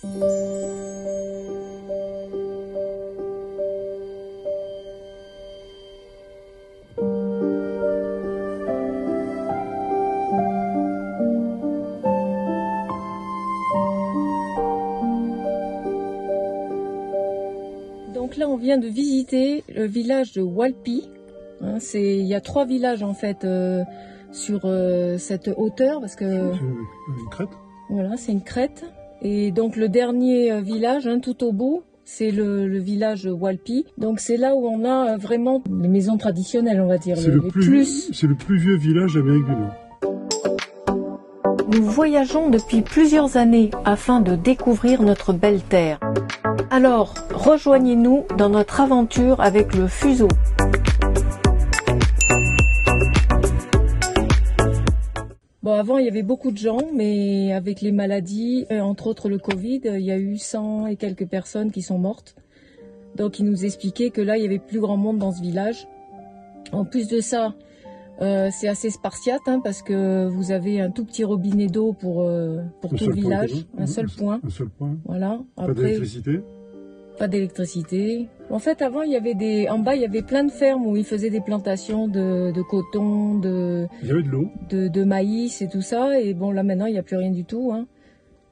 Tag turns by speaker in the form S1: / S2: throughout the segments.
S1: Donc là, on vient de visiter le village de Walpi. Hein, il y a 3 villages en fait sur cette hauteur parce que
S2: c'est une crête.
S1: Voilà, c'est une crête. Et donc le dernier village, hein, tout au bout, c'est le village Walpi. Donc c'est là où on a vraiment les maisons traditionnelles, on va dire.
S2: C'est le plus vieux village d'Amérique du Nord.
S1: Nous voyageons depuis plusieurs années afin de découvrir notre belle terre. Alors, rejoignez-nous dans notre aventure avec le Fuseau. Bon, avant, il y avait beaucoup de gens, mais avec les maladies, entre autres le Covid, il y a eu 100 et quelques personnes qui sont mortes. Donc, ils nous expliquaient que là, il y avait plus grand monde dans ce village. En plus de ça, c'est assez spartiate, hein, parce que vous avez un tout petit robinet d'eau pour tout le village, un seul point.
S2: Un seul point.
S1: Voilà.
S2: Pas d'électricité.
S1: Pas d'électricité. En fait, avant, il y avait en bas, il y avait plein de fermes où ils faisaient des plantations de coton,
S2: il y avait de l'eau,
S1: de maïs et tout ça. Et bon, là maintenant, il n'y a plus rien du tout, hein.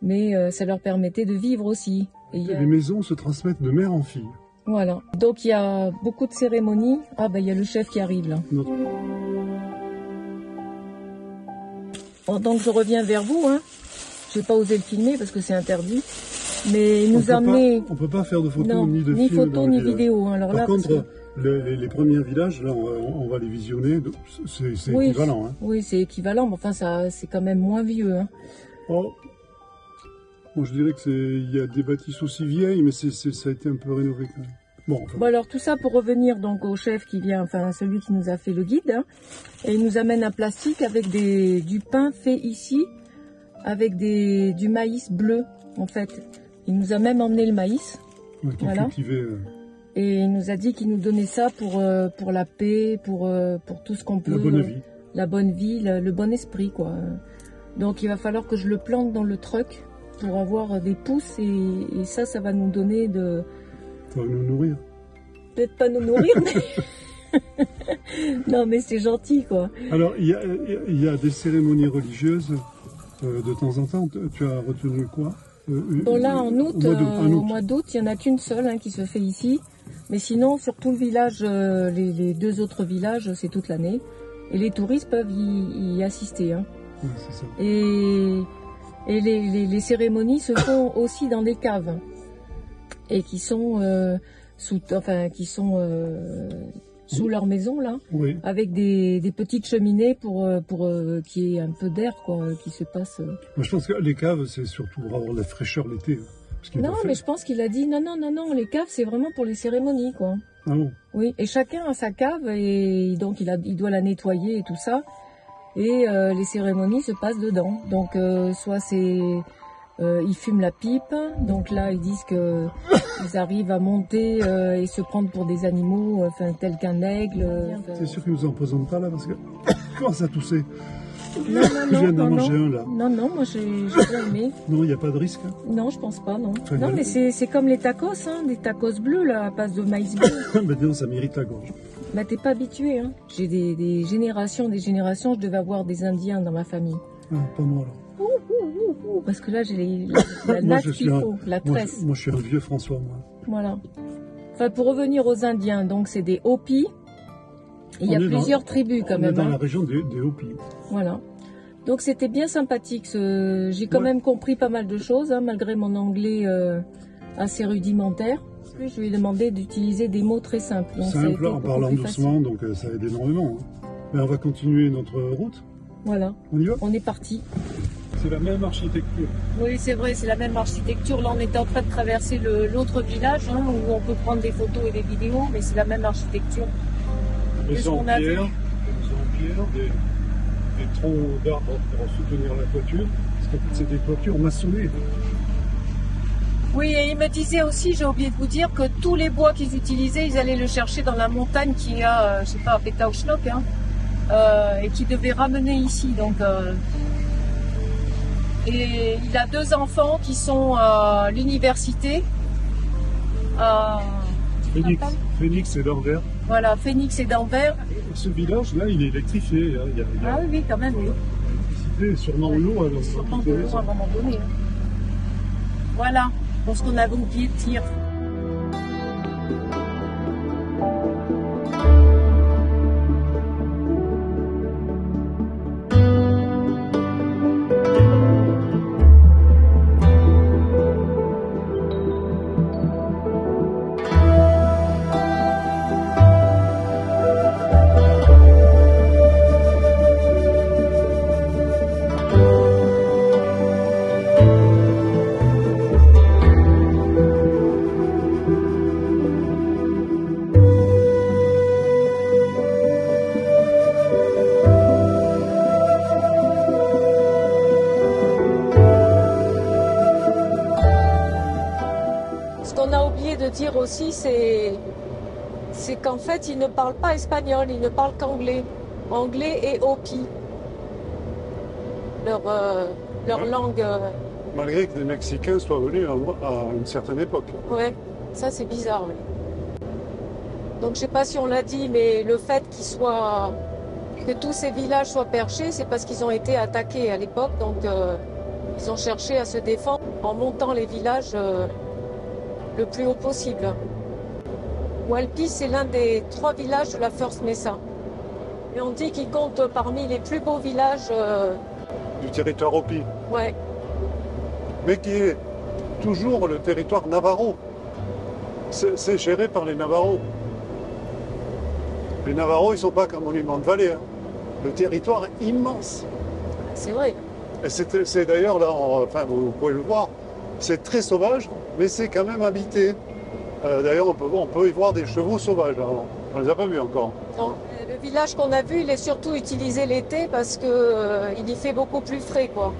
S1: Mais ça leur permettait de vivre aussi.
S2: Les maisons se transmettent de mère en fille.
S1: Voilà. Donc il y a beaucoup de cérémonies. Ah ben il y a le chef qui arrive là. Bon, donc je reviens vers vous, hein. Je vais pas oser le filmer parce que c'est interdit. Mais il nous a amené.
S2: On peut pas faire de photos
S1: non,
S2: ni de
S1: ni
S2: films
S1: photos ni vidéos. Hein. Alors
S2: par
S1: là,
S2: contre, les premiers villages, là, on va les visionner. C'est
S1: oui,
S2: équivalent. Hein.
S1: Oui, c'est équivalent, mais enfin, ça, c'est quand même moins vieux. Hein.
S2: Oh. Moi, je dirais il y a des bâtisses aussi vieilles, mais ça a été un peu rénové quand même. Bon, enfin.
S1: Bon, alors tout ça pour revenir donc au chef qui vient, enfin celui qui nous a fait le guide, hein, et il nous amène un plastique avec du pain fait ici, avec du maïs bleu en fait. Il nous a même emmené le maïs,
S2: ouais,
S1: voilà.
S2: Cultivé,
S1: et il nous a dit qu'il nous donnait ça pour la paix, pour tout ce qu'on peut. La bonne vie, le bon esprit quoi. Donc il va falloir que je le plante dans le truck pour avoir des pousses et ça va nous donner de.
S2: Ça va nous nourrir.
S1: Peut-être pas nous nourrir, mais non mais c'est gentil quoi.
S2: Alors il y a des cérémonies religieuses de temps en temps. Tu as retenu quoi?
S1: Bon là en août, au mois d'août, il n'y en a qu'une seule hein, qui se fait ici. Mais sinon sur tout le village, les 2 autres villages, c'est toute l'année. Et les touristes peuvent y assister. Hein.
S2: Ouais, c'est ça.
S1: Et les cérémonies se font aussi dans des caves. Et qui sont sous leur maison là, oui. Avec des petites cheminées pour qu'il y ait un peu d'air quoi, qui se passe.
S2: Moi, je pense que les caves c'est surtout pour avoir la fraîcheur l'été.
S1: Non, mais je pense qu'il a dit non, les caves c'est vraiment pour les cérémonies quoi.
S2: Ah bon? Oui,
S1: et chacun a sa cave et donc il doit la nettoyer et tout ça. Et les cérémonies se passent dedans. Donc soit c'est ils fument la pipe, donc là ils disent que ils arrivent à monter et se prendre pour des animaux, tel qu'un aigle.
S2: C'est sûr qu'ils nous en présentent pas là parce que commence à tousser.
S1: Non,
S2: je viens d'en manger un là.
S1: Non, moi j'ai bien aimé.
S2: Non, il n'y a pas de risque. Hein.
S1: Non, je pense pas, non. Non, mais c'est comme les tacos, hein, des tacos bleus là, à base de maïs bleu.
S2: Bah disons, ça mérite la gorge.
S1: Bah t'es pas habitué, hein. J'ai des générations, je devais avoir des Indiens dans ma famille.
S2: Ah, pas moi là.
S1: Parce que là j'ai la natte qu'il faut, la tresse.
S2: Moi je suis un vieux François moi.
S1: Voilà. Enfin pour revenir aux Indiens, donc c'est des Hopis. Il y a plusieurs tribus quand même.
S2: On est dans la région des Hopis.
S1: Voilà. Donc c'était bien sympathique. J'ai quand même compris pas mal de choses, hein, malgré mon anglais assez rudimentaire. Je lui ai demandé d'utiliser des mots très simples. Donc
S2: simple, en parlant doucement, donc ça aide énormément. Hein. Mais on va continuer notre route.
S1: Voilà.
S2: On y va?
S1: On est parti.
S2: C'est la même architecture.
S1: Oui, c'est vrai, c'est la même architecture. Là, on était en train de traverser l'autre village, hein, où on peut prendre des photos et des vidéos, mais c'est la même architecture.
S2: Maison en pierre, des troncs d'arbres pour soutenir la toiture. Parce qu'en fait, c'est des toitures maçonnées.
S1: Oui, et il me disait aussi, j'ai oublié de vous dire, que tous les bois qu'ils utilisaient, ils allaient le chercher dans la montagne qui a, je sais pas, à Pétaouchnok, hein, et qui devait ramener ici. Donc, Et il a 2 enfants qui sont à l'université.
S2: Phoenix et d'Anvers.
S1: Voilà, Phoenix et d'Anvers.
S2: Ce village-là, il est électrifié. Hein.
S1: Ah oui, quand même, oui.
S2: L'électricité, sûrement l'eau.
S1: Sûrement de l'eau à un moment donné. Hein. Voilà, pour ce qu'on avait oublié de dire. Ce qu'on a oublié de dire aussi, c'est qu'en fait, ils ne parlent pas espagnol, ils ne parlent qu'anglais. Anglais et Hopi. Leur langue.
S2: Malgré que les Mexicains soient venus à une certaine époque.
S1: Ouais, ça c'est bizarre. Oui. Donc je sais pas si on l'a dit, mais le fait que tous ces villages soient perchés, c'est parce qu'ils ont été attaqués à l'époque. Donc ils ont cherché à se défendre en montant les villages le plus haut possible. Hualpi, c'est l'un des 3 villages de la First Mesa. Et on dit qu'il compte parmi les plus beaux villages
S2: Du territoire Hopi.
S1: Ouais.
S2: Mais qui est toujours le territoire Navarro. C'est géré par les Navarros. Les Navarros, ils ne sont pas comme Monument de Vallée. Hein. Le territoire est immense.
S1: C'est vrai.
S2: Et c'est d'ailleurs là, enfin vous pouvez le voir, c'est très sauvage, mais c'est quand même habité. D'ailleurs, on peut y voir des chevaux sauvages. Alors, on ne les a pas vus encore.
S1: Non. Le village qu'on a vu, il est surtout utilisé l'été parce que il y fait beaucoup plus frais, quoi.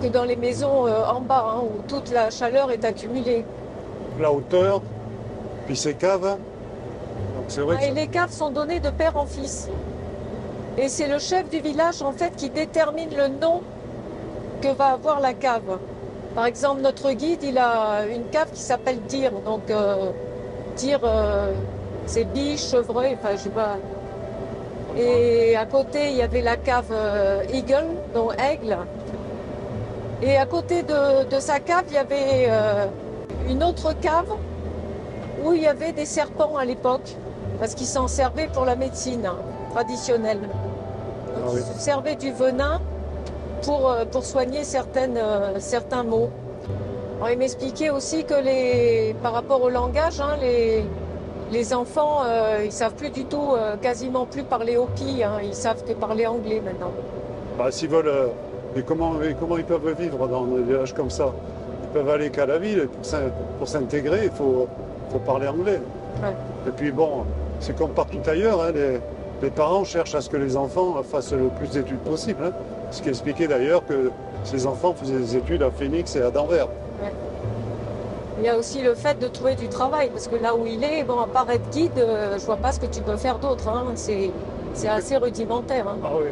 S1: Que dans les maisons en bas, hein, où toute la chaleur est accumulée.
S2: La hauteur, puis ces caves. Donc c'est vrai que
S1: Et les caves sont données de père en fils. Et c'est le chef du village, en fait, qui détermine le nom que va avoir la cave. Par exemple, notre guide, il a une cave qui s'appelle Deer. Donc, Deer, c'est biche, chevreuil, enfin, je sais pas. Et à côté, il y avait la cave Eagle, donc aigle. Et à côté de sa cave, il y avait une autre cave où il y avait des serpents à l'époque, parce qu'ils s'en servaient pour la médecine traditionnelle. Donc, ils se servaient du venin pour soigner certains maux. Alors, il m'expliquait aussi que par rapport au langage, hein, les enfants, ils savent plus du tout, quasiment plus parler Hopi, hein, ils savent que parler anglais maintenant.
S2: bah, s'ils veulent, mais comment ils peuvent vivre dans des villages comme ça? Ils peuvent aller qu'à la ville, pour s'intégrer, il faut parler anglais.
S1: Ouais.
S2: Et puis bon, c'est comme partout ailleurs, hein, les parents cherchent à ce que les enfants fassent le plus d'études possible. Hein. Ce qui expliquait d'ailleurs que ces enfants faisaient des études à Phoenix et à Denver.
S1: Ouais. Il y a aussi le fait de trouver du travail, parce que là où il est, bon, à part être guide, je vois pas ce que tu peux faire d'autre. Hein. C'est assez rudimentaire. Hein.
S2: Ah oui.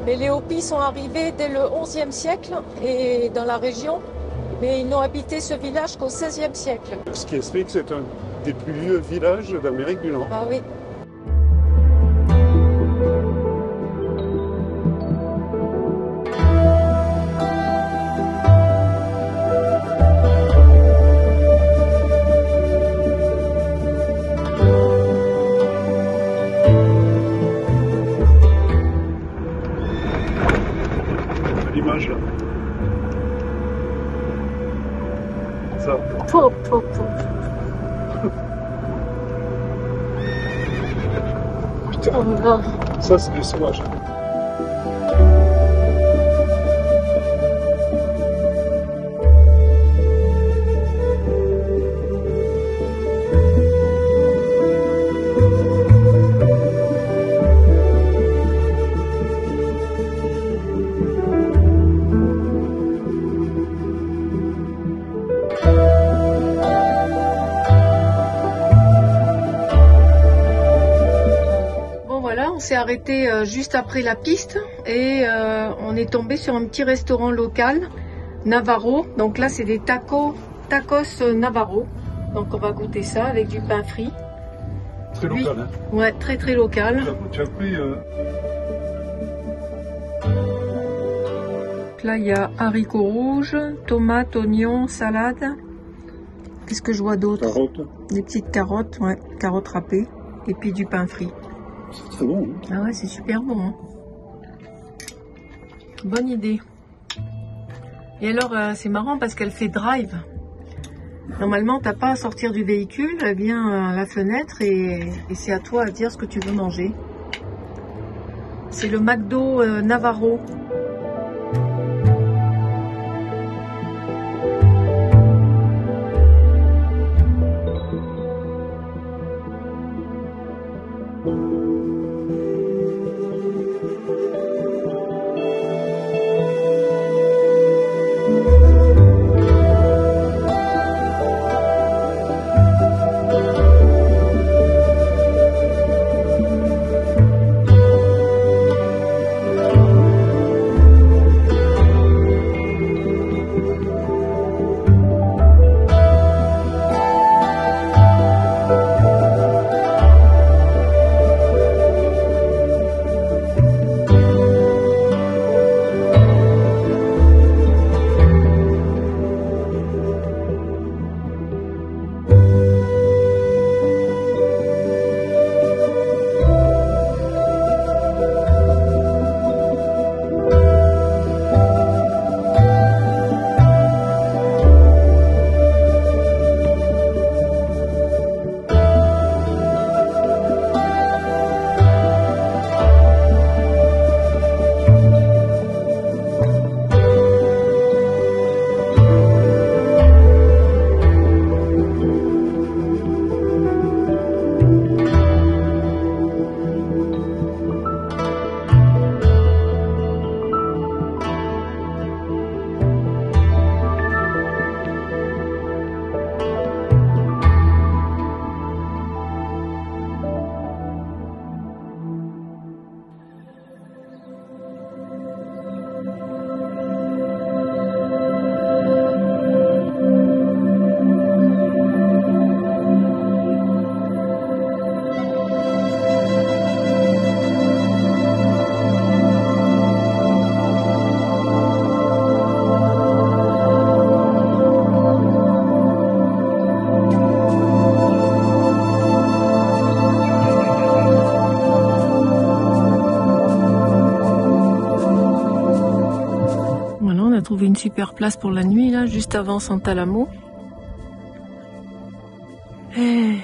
S1: Mais les Hopis sont arrivés dès le XIe siècle et dans la région, mais ils n'ont habité ce village qu'au XVIe siècle.
S2: Ce qui explique que c'est un des plus vieux villages d'Amérique du Nord.
S1: Ah oui.
S2: L'image là. Ça.
S1: Pop, pop, pop.
S2: Putain, ça c'est des sauvages.
S1: on s'est arrêté juste après la piste et on est tombé sur un petit restaurant local, Navarro. Donc là, c'est des tacos Navarro. Donc on va goûter ça avec du pain frit.
S2: Très local, hein?
S1: Ouais, très très local.
S2: Tu as pris...
S1: Là, il y a haricots rouges, tomates, oignons, salade. Qu'est-ce que je vois d'autre?
S2: Carottes.
S1: Des petites carottes, ouais, carottes râpées. Et puis du pain frit.
S2: C'est très bon. Hein?
S1: Ah ouais, c'est super bon. Hein. Bonne idée. Et alors, c'est marrant parce qu'elle fait drive. Normalement, t'as pas à sortir du véhicule, elle vient à la fenêtre et c'est à toi à dire ce que tu veux manger. C'est le McDo Navarro. Trouver une super place pour la nuit là, juste avant Sant'Alamo. Et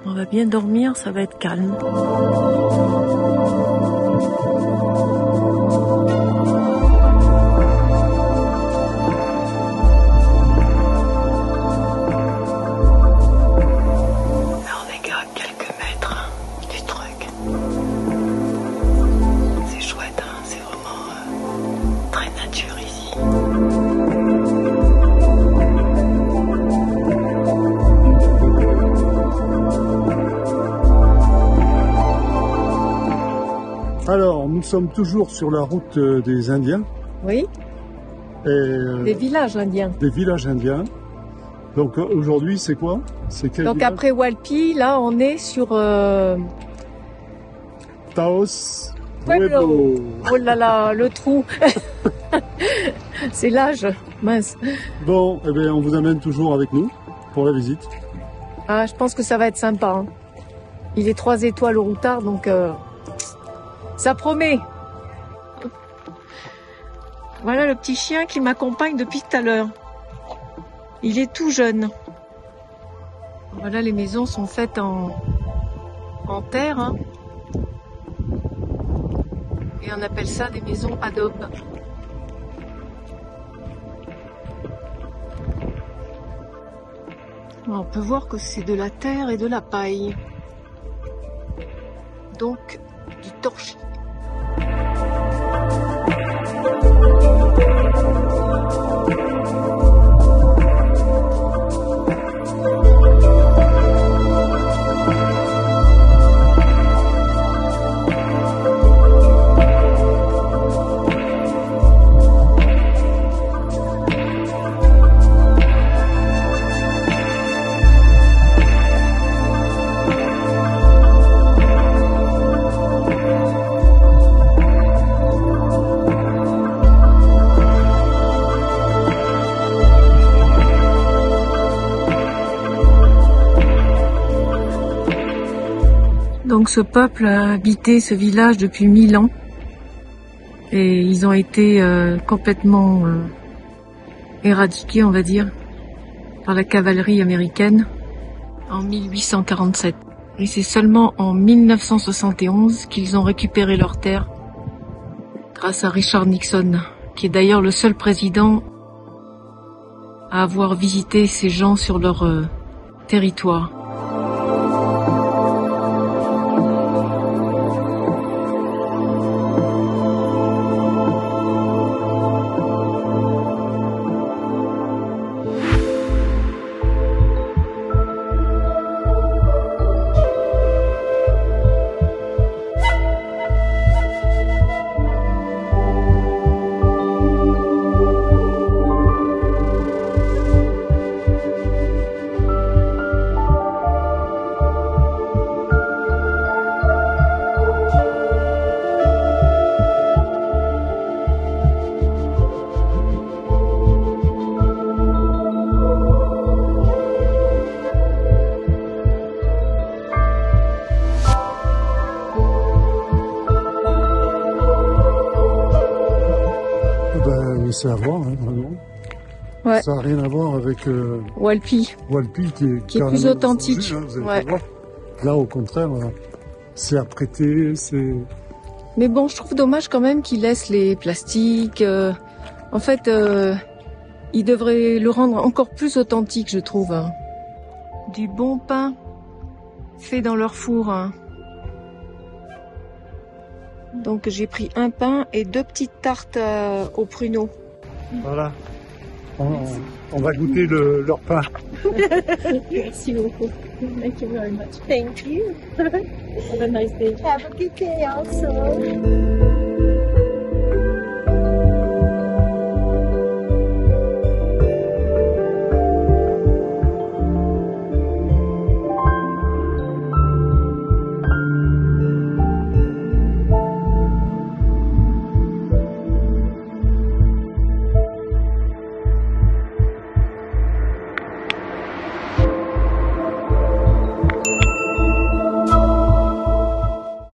S1: on va bien dormir, ça va être calme.
S2: Alors, nous sommes toujours sur la route des Indiens.
S1: Oui. Des villages indiens.
S2: Des villages indiens. Donc aujourd'hui, c'est quoi? C'est quel village?
S1: Après Hualpi, là, on est sur
S2: Taos
S1: Pueblo. Oh là là, le trou. C'est l'âge, mince.
S2: Bon, eh bien, on vous amène toujours avec nous pour la visite.
S1: Ah, je pense que ça va être sympa. Hein. Il est 3 étoiles au routard, donc ça promet. Voilà le petit chien qui m'accompagne depuis tout à l'heure. Il est tout jeune. Voilà, les maisons sont faites en terre. Hein. Et on appelle ça des maisons adobe. On peut voir que c'est de la terre et de la paille. Donc, du torchis. Donc ce peuple a habité ce village depuis 1000 ans et ils ont été complètement éradiqués, on va dire, par la cavalerie américaine en 1847. Et c'est seulement en 1971 qu'ils ont récupéré leurs terres grâce à Richard Nixon, qui est d'ailleurs le seul président à avoir visité ces gens sur leur territoire.
S2: C'est à voir, hein, vraiment.
S1: Ouais.
S2: Ça n'a rien à voir avec
S1: Walpi,
S2: Walpi
S1: qui est plus authentique.
S2: Changé, hein, vous
S1: Ouais.
S2: voir. Là, au contraire, c'est apprêté, c'est...
S1: Mais bon, je trouve dommage quand même qu'ils laissent les plastiques. En fait, ils devraient le rendre encore plus authentique, je trouve. Hein. Du bon pain fait dans leur four. Hein. Donc j'ai pris un pain et 2 petites tartes aux pruneaux.
S2: Voilà. On va goûter leur pain.
S3: Merci beaucoup. Thank you very much. Thank you. Have a nice day. Have a good day also.